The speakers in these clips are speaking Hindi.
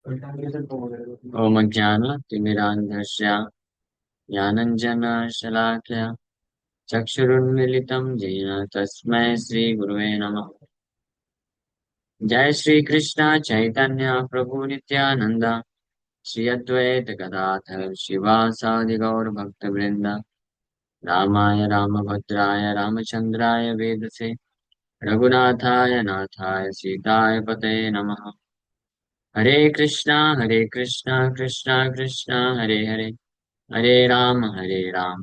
ओम ज्ञानतिमिरान्धस्य ज्ञानञ्जनशलाकया चक्षुरुन्मीलितं येन तस्मै श्रीगुरुवे नमः। जय श्री कृष्ण चैतन्य प्रभु नित्यानंद, श्री अद्वैत गदाधर शिवासादि गौर भक्तवृंद। रामाय रामभद्राय रामचंद्राय वेदसे, रघुनाथाय नाथाय सीताय पतये नमः। हरे कृष्णा कृष्णा कृष्णा हरे हरे, हरे राम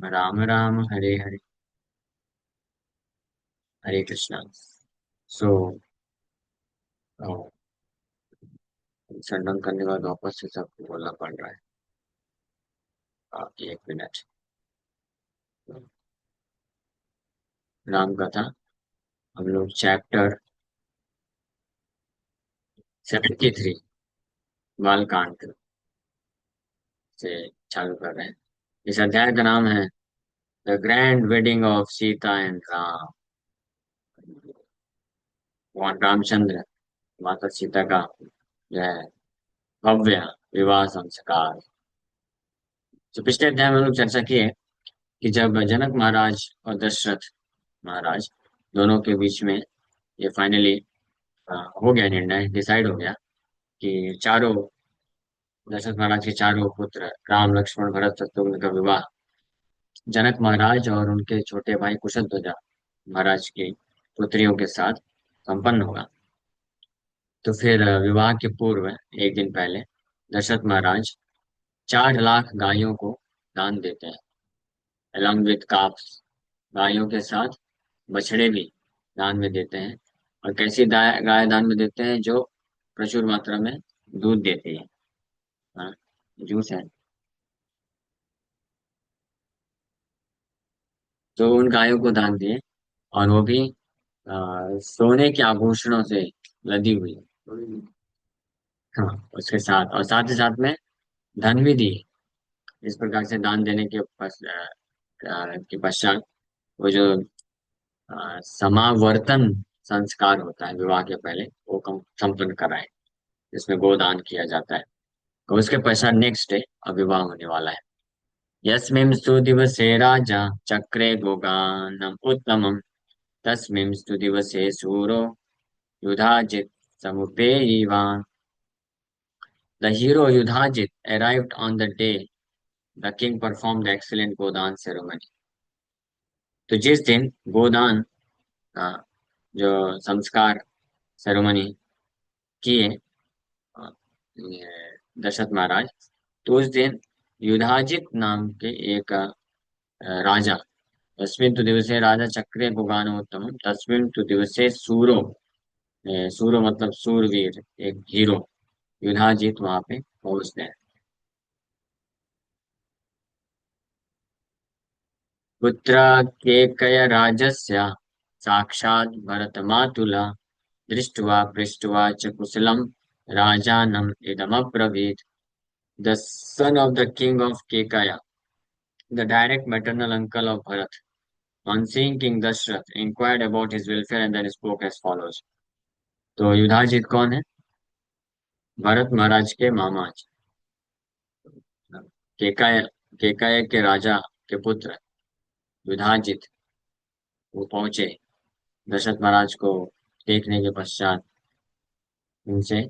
राम राम हरे हरे। हरे कृष्णा। सो संडम करने के बाद वापस से सबको बोलना पड़ रहा है। एक मिनट। राम कथा हम लोग चैप्टर 73 बालकांड से चालू कर रहे हैं। इस अध्याय का नाम है the grand wedding of Sita and Ram. भगवान रामचंद्र माता सीता का जो है भव्य विवाह संस्कार। तो पिछले अध्याय में हम लोग चर्चा की है कि जब जनक महाराज और दशरथ महाराज दोनों के बीच में ये फाइनली हो गया, निर्णय डिसाइड हो गया कि चारों दशरथ महाराज के चारों पुत्र राम लक्ष्मण भरत शत्रुघ्न का विवाह जनक महाराज और उनके छोटे भाई कुशध्वज महाराज की पुत्रियों के साथ संपन्न होगा। तो फिर विवाह के पूर्व एक दिन पहले दशरथ महाराज 4 लाख गायों को दान देते हैं, अलॉन्ग विथ काफ्स। गायों के साथ बछड़े भी दान में देते हैं। और कैसी गाय दान में देते हैं? जो प्रचुर मात्रा में दूध देती है। हाँ, जूस है। तो उन गायों को दान दिए, और वो भी सोने के आभूषणों से लदी हुई। हाँ, उसके साथ और साथ ही साथ में धन भी दी। इस प्रकार से दान देने के के पश्चात वो जो समावर्तन संस्कार होता है विवाह के पहले, वो संपन्न कराए, जिसमें गोदान किया जाता है। और उसके पश्चात नेक्स्ट डे अब विवाह होने वाला है। यस्मिंस्तु दिवसे राजा चक्रे गोगानम उत्तमम, तस्मिंस्तु दिवसे शूरो Yudhajit समुपेयिवान। The hero Yudhajit arrived on the day the king performed the excellent Godan ceremony. तो जिस दिन गोदान का जो संस्कार सेरेमनी किए ये दशरथ महाराज, तो उस दिन युधाजित नाम के एक राजा, तस्मिन् तु दिवसे राजा चक्रे गुगानोत्तम, तस्मिन् तु दिवसे सूरो, सूरो मतलब सूरवीर, एक हीरो युधाजित वहां पे पहुंचते हैं। पुत्र केकयराजस्य साक्षात् भरतमातुला, दृष्ट्वा पृष्ट्वा च कुशलं राजानम् इदमब्रवीत्। The son of the king of Kekaya, the direct maternal uncle of Bharat, on seeing King Dashrath, inquired about his welfare and then spoke as follows. तो युधाजित कौन है? भरत महाराज के मामा जी। केकय केकय के राजा के पुत्र युधाजित वो पहुंचे दशरथ महाराज को देखने के पश्चात, उनसे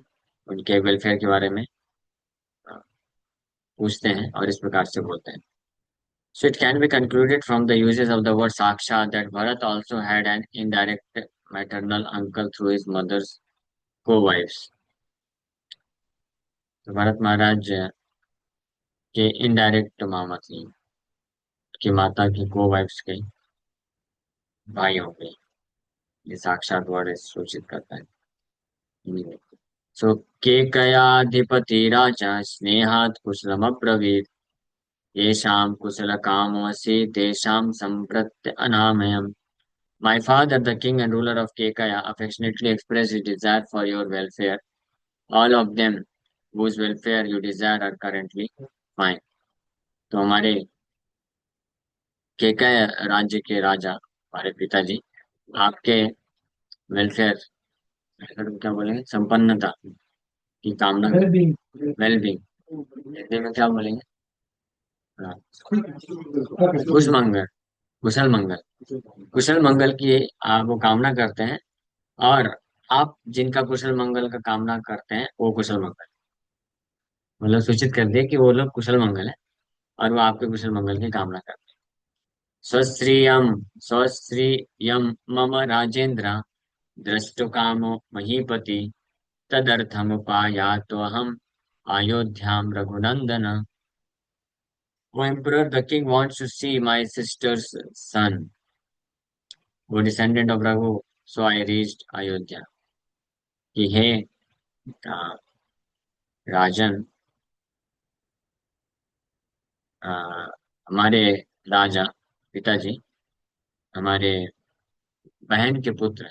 उनके वेलफेयर के बारे में पूछते हैं और इस प्रकार से बोलते हैं। So it can be concluded from the uses of the word Saksha that Bharat also had an indirect maternal uncle through his mother's co-wives. तो भरत महाराज के इनडायरेक्ट मामा थी, की माता की को वाइफ्स के भाई हो गए। ये साक्षात वर्ड सूचित करता है। सो केकयाधिपति राजा स्नेहात् कुशलमब्रवीत्, येषां कुशलकामोऽसि तेषां सम्प्रत्य अनामयम्। My father, the king and ruler of Kekaya, affectionately expressed his desire for your welfare. All of them whose welfare you desire are currently mine. तो हमारे केकय राज्य के राजा, हमारे पिताजी, आपके वेलफेयर क्या बोलेंगे, संपन्नता की कामना, वेलबींग, हिंदी में क्या बोलेंगे? हाँ, कुश मंगल, कुशल मंगल, कुशल मंगल की वो कामना करते हैं। और आप जिनका कुशल मंगल का कामना करते हैं वो कुशल मंगल, मतलब सूचित कर दिए कि वो लोग कुशल मंगल है और वो आपके कुशल मंगल की कामना करते हैं। स्वश्रियम, स्वश्रियम मम राजेंद्र द्रष्टुकामो महीपति तदर्थमुपायातोऽहम् अयोध्यां Raghunandan. O Emperor, the king wants to see my sister's son, who descendant of Raghu. So I reached Ayodhya. कि हे राजन, अ, हमारे राजा पिताजी हमारे बहन के पुत्र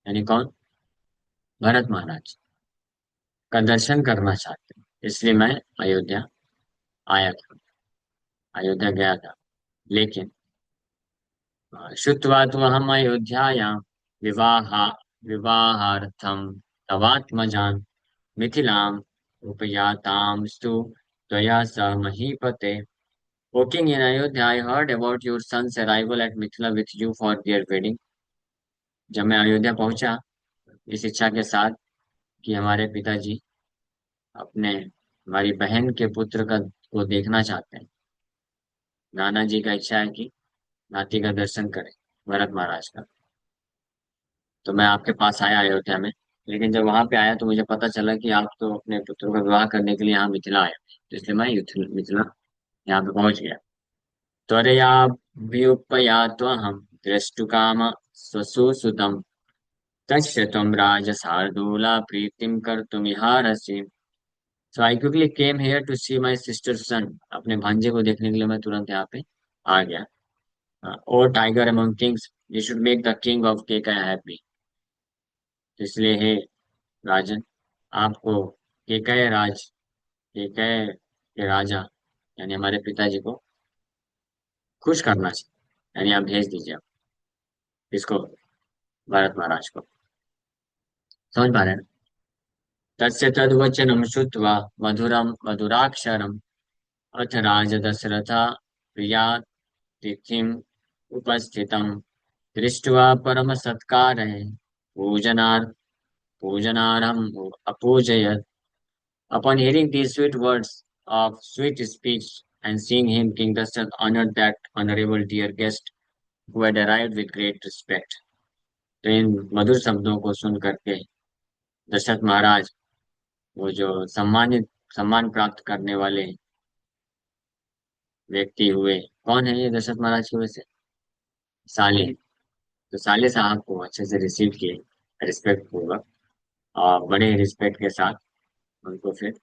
यानी कौन, भरत महाराज का दर्शन करना चाहते हैं, इसलिए मैं अयोध्या आया था, अयोध्या गया था। लेकिन श्रुत्वा तु अहम् अयोध्यायां विवाह विवाहार्थं तवात्मजान् मिथिलाम् उपयातामस्तु त्वया सह महीपते। O king, in Ayodhya, I heard about your son's arrival at Mithila with you for their wedding. जब मैं अयोध्या पहुंचा इस इच्छा के साथ कि हमारे पिताजी अपने हमारी बहन के पुत्र का को देखना चाहते हैं, नाना जी का इच्छा है कि नाती का दर्शन करें, भरत महाराज का। तो मैं आपके पास आया अयोध्या में। लेकिन जब वहां पे आया तो मुझे पता चला कि आप तो अपने पुत्र का विवाह करने के लिए यहाँ मिथिला आए, तो इसलिए मैं मिथिला यहाँ पे पहुंच गया। त्वरया व्युपयात्वहं द्रष्टुकाम स्वसुसुतं तस्य त्वं राजशार्दूला प्रीतिं कर्तुमिहारसि। So I quickly came here to see my sister's son. अपने भांजे को देखने के लिए मैं तुरंत यहाँ पे आ गया। Oh tiger among kings, you should make the king of Kekaya happy. इसलिए हे राजन, आपको केकय राज, केकय के राजा यानी हमारे पिताजी को खुश करना चाहिए, यानी आप भेज दीजिए आप इसको, भरत महाराज को। समझ पा रहे हैं ना? तस्य तद्वचनं श्रुत्वा मधुरं मधुराक्षरम् अथ राज दशरथ प्रिया तिथिम् उपस्थितं दृष्ट्वा परम सत्कारः पूजनार् पूजनार्हम् अपूजयत्। Upon hearing these sweet words of sweet speech and seeing him, King Dasharatha honored that honorable dear guest who had arrived with great respect. तो इन मधुर शब्दों को सुन करके दशरथ महाराज, वो जो सम्मानित सम्मान प्राप्त करने वाले व्यक्ति हुए, कौन है ये दशरथ महाराज की वजह से? साले। तो साले साहब को अच्छे से रिसीव किए, रिस्पेक्ट पूर्वक, और बड़े रिस्पेक्ट के साथ उनको फिर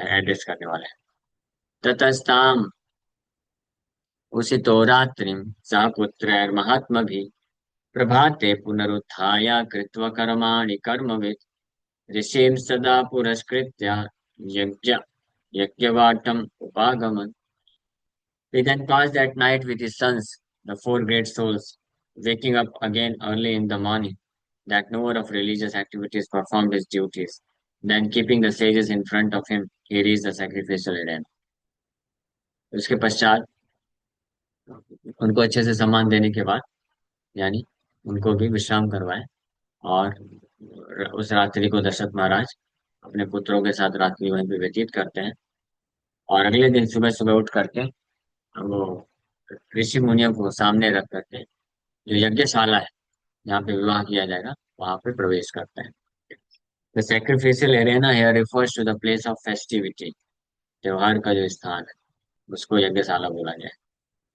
एड्रेस करने वाले हैं। ततस्ताम उषितो रात्रिं सह पुत्रैर्महात्मभिः प्रभाते पुनरुत्थाय कृत्वा कर्माणि कर्मवित् ऋषिं सदा पुरस्कृत्य यज्ञ यज्ञवाटम् उपागमन्। He then passed that night with his sons, the four great souls, waking up again early in the morning, that knower of religious activities performed his duties. Then, keeping the sages in front of him, he reached the sacrificial arena. उसके पश्चात उनको अच्छे से सम्मान देने के बाद, यानी उनको भी विश्राम करवाए, और उस रात्रि को दशरथ महाराज अपने पुत्रों के साथ रात्रि वहीं पे व्यतीत करते हैं। और अगले दिन सुबह सुबह उठ करके वो ऋषि मुनियों को सामने रख करके जो यज्ञशाला है जहाँ पे विवाह किया जाएगा वहां पे प्रवेश करते हैं। The sacrificial arena here refers to the place of festivity, त्योहार का जो स्थान है उसको यज्ञशाला बोला गया है।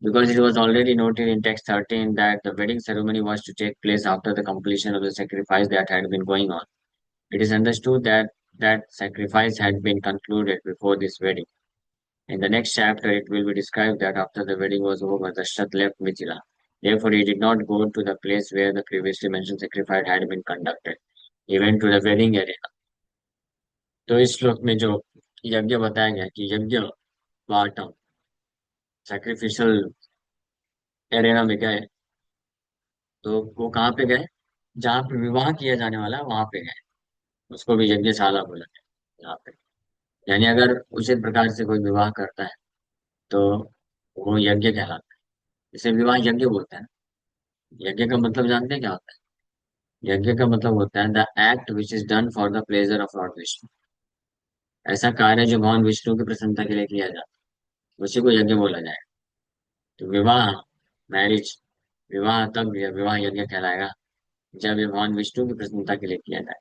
Because it was already noted in text 13 that the wedding ceremony was to take place after the completion of the sacrifice that had been going on. It is understood that that sacrifice had been concluded before this wedding. In the next chapter, it will be described that after the wedding was over, Dashrath left Mithila. Therefore, he did not go to the place where the previously mentioned sacrifice had been conducted. He went to the wedding arena. तो इस श्लोक में जो यज्ञ बताया गया कि यज्ञ वाटम, सैक्रिफिशियल एरेना में गए, तो वो कहाँ पे गए? जहाँ पे विवाह किया जाने वाला है वहां पे गए। उसको भी यज्ञशाला बोला गया यहाँ पे। यानी अगर उचित प्रकार से कोई विवाह करता है तो वो यज्ञ कहलाता है। इसे विवाह यज्ञ बोलते हैं। यज्ञ का मतलब जानते हैं क्या होता है? यज्ञ का मतलब होता है the act which is done for the pleasure of Lord Vishnu. ऐसा कार्य जो भगवान विष्णु की प्रसन्नता के लिए किया जाता है उसी को यज्ञ बोला जाएगा। तो विवाह, मैरिज, विवाह तब यह विवाह यज्ञ कहलाएगा जब ये भगवान विष्णु की प्रसन्नता के लिए किया जाए।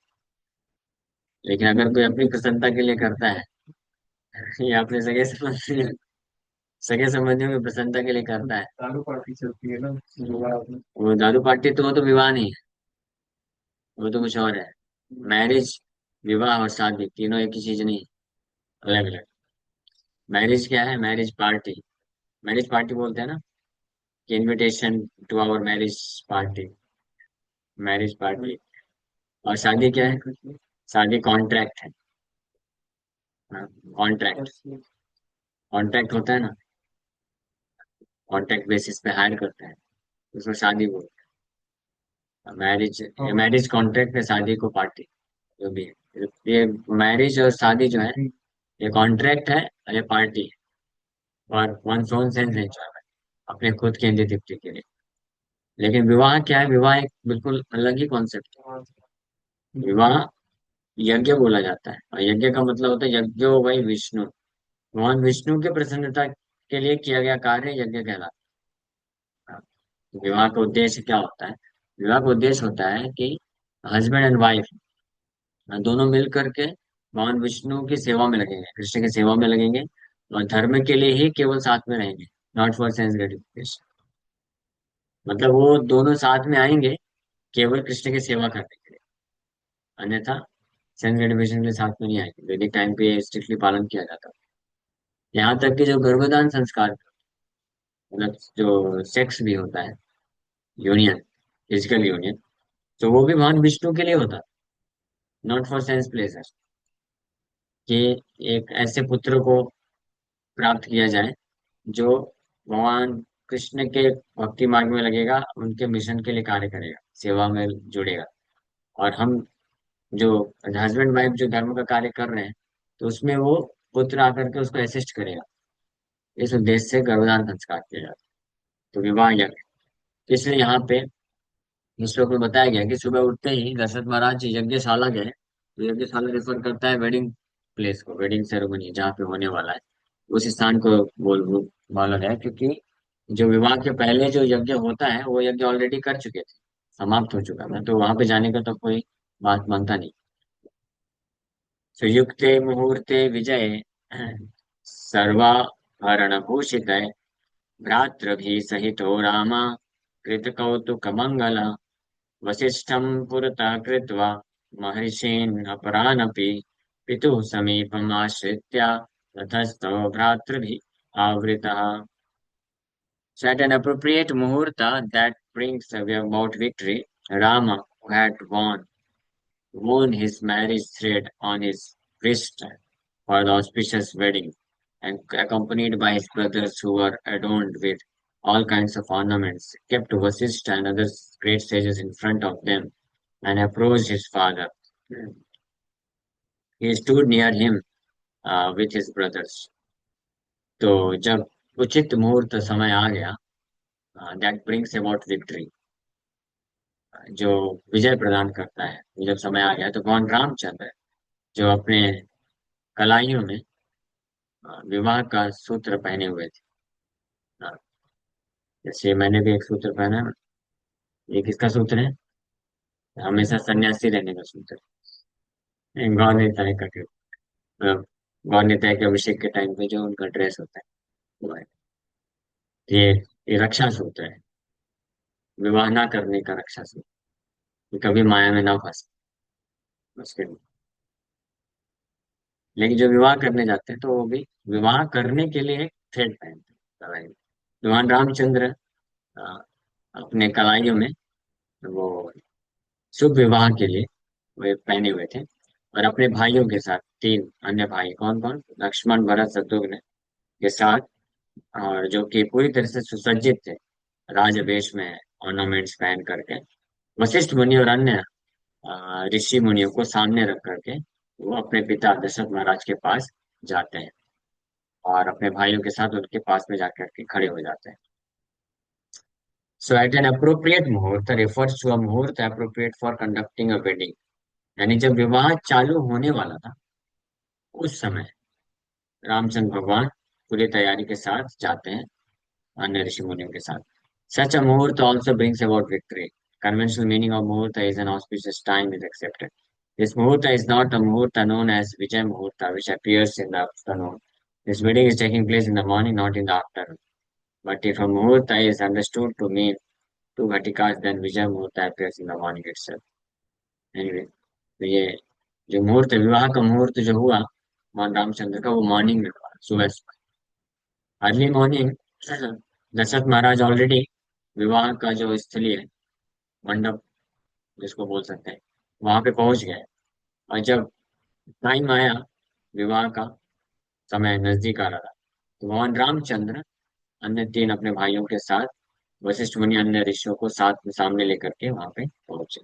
लेकिन अगर कोई अपनी प्रसन्नता के लिए करता है या अपने सगे संबंधियों की प्रसन्नता के लिए करता है, दारू पार्टी चलती है ना विवाह में। वो दारू पार्टी तो वो तो विवाह नहीं है, वो तो कुछ और है। मैरिज, विवाह और शादी तीनों एक ही चीज नहीं, अलग अलग। मैरिज क्या है? मैरिज पार्टी, मैरिज पार्टी बोलते हैं ना, कि invitation to our marriage party, marriage party. और शादी क्या है? शादी कॉन्ट्रैक्ट है। कॉन्ट्रैक्ट, कॉन्ट्रैक्ट होता है ना, कॉन्ट्रैक्ट बेसिस पे हायर करते हैं, उसको शादी बोलते हैं। मैरिज, मैरिज कॉन्ट्रैक्ट है, शादी को पार्टी, जो भी है। ये मैरिज और शादी जो है, ये कॉन्ट्रैक्ट है और ये पार्टी है, और वन ओन सेंस एंजॉयमेंट, अपने खुद की इंद्रिय तृप्ति के लिए। लेकिन विवाह क्या है? विवाह एक बिल्कुल अलग ही कॉन्सेप्ट है। विवाह यज्ञ बोला जाता है, और यज्ञ का मतलब होता है यज्ञो वही विष्णु, भगवान विष्णु की प्रसन्नता के लिए किया गया कार्य यज्ञ कहलाता है। तो विवाह का उद्देश्य क्या होता है? विवाह का उद्देश्य होता है कि हस्बैंड एंड वाइफ दोनों मिल करके भगवान विष्णु की सेवा में लगेंगे, कृष्ण की सेवा में लगेंगे, और धर्म के लिए ही केवल साथ में रहेंगे, नॉट फॉर सेंस ग्रेटिफिकेशन। मतलब वो दोनों साथ में आएंगे केवल कृष्ण की सेवा करने के लिए, अन्यथा सेंस ग्रेटिफिकेशन के साथ में नहीं आएंगे। वैदिक टाइम पे स्ट्रिक्टली पालन किया जाता है। यहाँ तक कि जो गर्भदान संस्कार, मतलब जो सेक्स भी होता है, यूनियन, फिजिकल यूनियन, तो वो भी भगवान विष्णु के लिए होता है, नॉट फॉर सेंस प्लेजर। कि एक ऐसे पुत्र को प्राप्त किया जाए जो भगवान कृष्ण के भक्ति मार्ग में लगेगा, उनके मिशन के लिए कार्य करेगा, सेवा में जुड़ेगा। और हम जो हस्बैंड वाइफ जो धर्म का कार्य कर रहे हैं, तो उसमें वो पुत्र आकर के उसको असिस्ट करेगा। इस उद्देश्य से गर्भधारण संस्कार किया जाता है। तो विवाह यज्ञ, इसलिए यहाँ पे इस श्लोक में बताया गया कि सुबह उठते ही दशरथ महाराज यज्ञशाला गए। तो यज्ञशाला रेफर करता है वेडिंग प्लेस को, वेडिंग सेरेमनी जहाँ पे होने वाला है उस स्थान को बोला गया, क्योंकि जो विवाह के पहले जो यज्ञ होता है वो यज्ञ ऑलरेडी कर चुके थे, समाप्त हो चुका था, तो वहां पे जाने का तो कोई बात मानता नहीं। सुयुक्ते मुहूर्ते विजये सर्वाभरण भूषित भ्रातृभिः सहितो राम कृतकौतुकमङ्गल वसिष्ठं पुरतः कृत्वा महर्षीन् अपरानपि पितुः समीपम् आश्रित्य ततस्तौ भ्रातृभिः आवृतः। So at an appropriate muhurta that brings about victory, Rama, who had worn his marriage thread on his wrist for the auspicious wedding, and accompanied by his brothers who were adorned with all kinds of ornaments, kept Vasishtha and other great sages in front of them, and approached his father. He stood near him with his brothers. तो जब उचित मुहूर्त समय आ गया, दैट ब्रिंग्स अबाउट विक्ट्री, जो विजय प्रदान करता है, जब समय आ गया, तो भगवान रामचंद्र जो अपने कलाइयों में विवाह का सूत्र पहने हुए थे। हाँ, जैसे मैंने भी एक सूत्र पहना है। ये किसका सूत्र है? हमेशा सन्यासी रहने का सूत्र है। गौर नेता का, मतलब गौर नेता के अभिषेक के टाइम पे जो उनका ड्रेस होता है वो है। ये ये रक्षा सूत्र है, विवाह ना करने का रक्षा सूत्र, कि कभी माया में ना फंसे उसके लिए। लेकिन जो विवाह करने जाते हैं तो वो भी विवाह करने के लिए एक थ्रेड पहनते हैं, कलाई में। भगवान रामचंद्र अ, अपने कलाइयों में वो शुभ विवाह के लिए वे पहने हुए थे, और अपने भाइयों के साथ, तीन अन्य भाई, कौन कौन? लक्ष्मण, भरत, शत्रुघ्न के साथ, और जो कि पूरी तरह से सुसज्जित थे राजवेश में, ऑर्नामेंट्स पहन करके, वशिष्ठ मुनि और अन्य ऋषि मुनियों को सामने रख करके वो अपने पिता दशरथ महाराज के पास जाते हैं और अपने भाइयों के साथ उनके पास में जाकर के खड़े हो जाते हैं। सो एट एन अप्रोप्रिएट मुहूर्त refers to a मुहूर्त appropriate for conducting a wedding। यानी जब विवाह चालू होने वाला था उस समय रामचंद्र भगवान पूरी तैयारी के साथ जाते हैं अन्य ऋषि मुनियों के साथ। Such a muhurta also brings about victory. Conventional meaning of muhurta is an auspicious time is accepted. This muhurta is not a muhurta known as Vijay Muhurta, which appears in the afternoon. This wedding is taking place in the morning, not in the afternoon. But if a muhurta is understood to mean two Ghatikas, then Vijay Muhurta appears in the morning itself. Anyway, तो ये जो मुहूर्त विवाह का मुहूर्त जो हुआ भगवान रामचंद्र का वो मॉर्निंग में हुआ सुबह अर्ली मॉर्निंग। दशरथ महाराज ऑलरेडी विवाह का जो स्थली है मंडप जिसको बोल सकते हैं वहां पे पहुंच गए। और जब टाइम आया विवाह का समय नजदीक आ रहा था तो भगवान रामचंद्र अन्य तीन अपने भाइयों के साथ वशिष्ठ मुनि अन्य ऋषियों को साथ में सामने लेकर के वहां पे पहुंचे।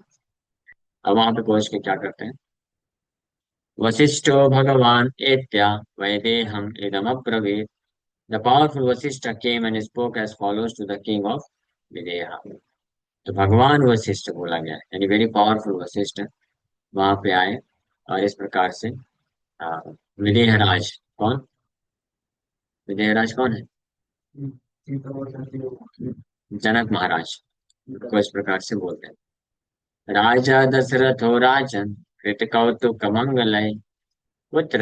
अब वहां पे पहुंच के क्या करते हैं। वशिष्ठो भगवान एत्या वैदेहम इदमब्रवीत्। The powerful Vashishtha came and spoke as follows to the king of Videha. तो भगवान वशिष्ठ बोला गया है, यानी वेरी पावरफुल वशिष्ठ वहां पे आए और इस प्रकार से आ, विदेहराज कौन विदेहराज कौन है। सीता और जाती है। जनक महाराज को इस प्रकार से बोलते हैं। राजा दशरथो राजन कृत कौतुक मंगलय पुत्र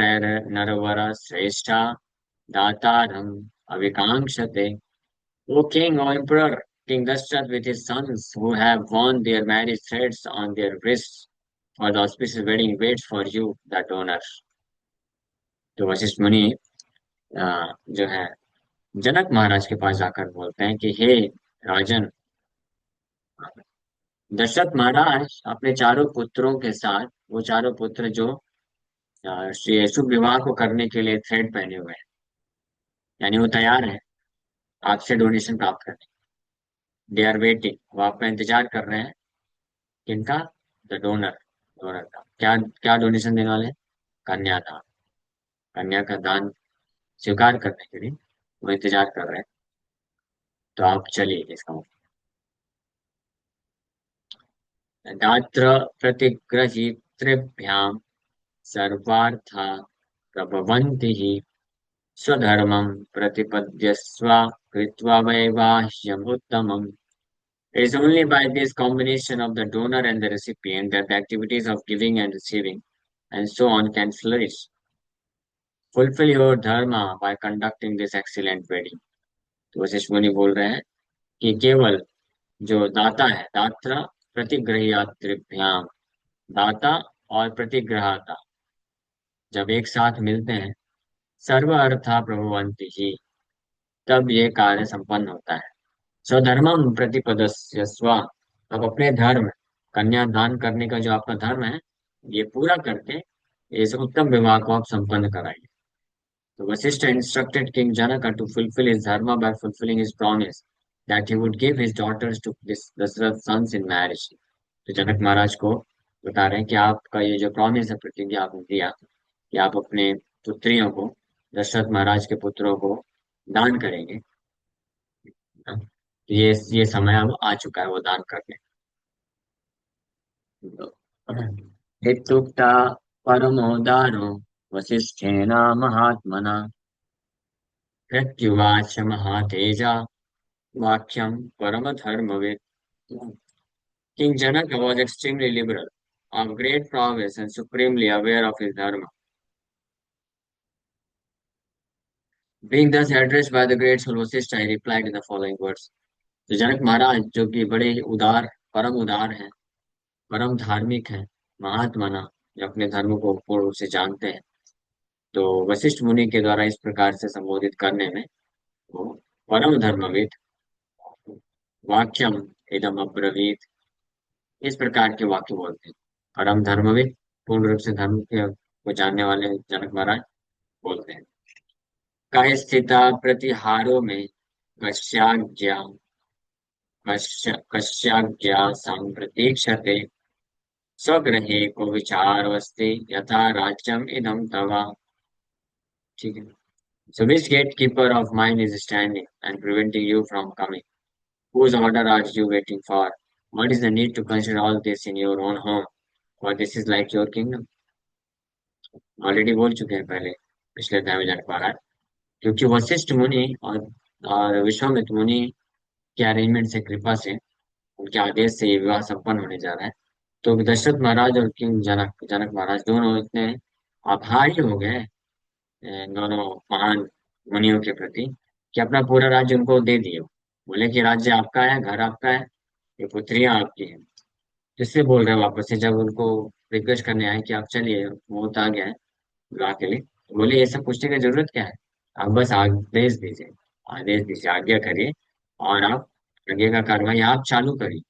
नरवर श्रेष्ठा दातारम अविकांक्षते। O king or emperor, King Dashrath with his sons who have worn their marriage threads on their wrists for the auspicious wedding waits for you, the donor। तो वशिष्ठ मुनि जो है जनक महाराज के पास जाकर बोलते हैं कि हे राजन, दशरथ महाराज अपने चारों पुत्रों के साथ वो चारों पुत्र जो श्री शुभ विवाह को करने के लिए थ्रेड पहने हुए हैं यानी वो तैयार है आपसे डोनेशन प्राप्त करने। दे आर वेटिंग, वो आपका इंतजार कर रहे हैं। किनका। The donor. डोनर का क्या क्या डोनेशन देने वाले हैं? कन्यादान। कन्या का दान स्वीकार करने के लिए वो इंतजार कर रहे हैं। तो आप चलिए इसका दात्र प्रतिग्रहीतृभ्याम सर्वार्था प्रभवन्ति हि स्वधर्मं प्रतिपद्यस्व कृत्वा वैवाह्यम् उत्तमम्। It is only by this combination of the donor and the recipient that the activities of giving and receiving and so on can flourish. Fulfill your dharma by conducting this excellent wedding। तो वशिष्ठ मुनि बोल रहे हैं कि केवल जो दाता है दात्रा प्रतिग्रह्यात्रिभ्याम, दाता और प्रतिग्रहता जब एक साथ मिलते हैं सर्व अर्था प्रभवन्ति ही, तब ये कार्य संपन्न होता है। स्वधर्मम प्रतिपदस्य स्व। अब अपने धर्म कन्यादान करने का जो आपका धर्म है ये पूरा करके इस उत्तम विवाह को आप संपन्न कराइए। तो Vashishtha instructed King Janaka to fulfill his dharma by fulfilling his promise that he would give his daughters to this Dasarath's sons in marriage। तो जनक महाराज को बता रहे हैं कि आपका ये जो प्रॉमिस है प्रतिज्ञा आपने दिया कि आप अपने पुत्रियों को दशरथ महाराज के पुत्रों को दान करेंगे। ये समय अब आ चुका है वो दान करने। इत्युक्ता परमोदारो वसिष्ठेन महात्मना प्रत्युवाच महातेजा वाक्यम परम धर्मविद। King Janaka was extremely liberal, of great prowess and supremely aware of his dharma. Being thus addressed by the great soul Vasishtha, he replied in the following words। तो जनक महाराज जो कि बड़े उदार परम उदार हैं परम धार्मिक हैं महात्माना जो अपने धर्म को पूर्ण रूप से जानते हैं तो वशिष्ठ मुनि के द्वारा इस प्रकार से संबोधित करने में वो परम धर्मविद वाक्यम इदम अब्रवीत इस प्रकार के वाक्य बोलते हैं। परम धर्मविद पूर्ण रूप से धर्म के को जानने वाले जनक महाराज बोलते हैं। काय स्थिता प्रतिहारो में कस्याज्ञा कस्याज्ञा संप्रतीक्षते स्वगृहे को विचारवस्ति यथा राज्यम इदम तवा। ठीक है। So which gatekeeper of mine is standing and preventing you from coming? Whose order are you waiting for? What is the need to consider all this in your own home? For this is like your kingdom. Already बोल चुके हैं पहले, पिछले अध्याय में जाकर पढ़ा है। क्योंकि वशिष्ठ मुनि और विश्वामित्र मुनि के अरेंजमेंट से, कृपा से, उनके आदेश से ये विवाह संपन्न होने जा रहा है। तो दशरथ महाराज और किंग जनक जनक महाराज दोनों इतने आभारी हो गए इन दोनों महान मुनियों के प्रति कि अपना पूरा राज्य उनको दे दिए। बोले कि राज्य आपका है, घर आपका है, ये पुत्रियां आपकी हैं। इसलिए बोल रहे हैं वापस से, जब उनको रिक्वेस्ट करने आए कि आप चलिए, मुहूर्त आ गया है विवाह के लिए, तो बोले ये सब पूछने की जरूरत क्या है, आप बस आदेश दीजिए, आदेश दीजिए, आज्ञा करिए, और आप आगे का कार्रवाई आप चालू करिए।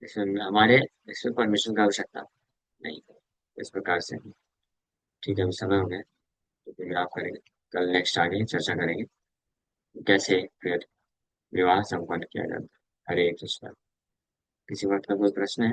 इसमें हमारे इसमें परमिशन का आवश्यकता नहीं, इस प्रकार से। ठीक है, अभी समय हो गया, तो फिर आप करेंगे, कल नेक्स्ट आगे चर्चा करेंगे कैसे फिर विवाह संपन्न किया जाता है। हरे कृष्ण। किसी बात का कोई प्रश्न है?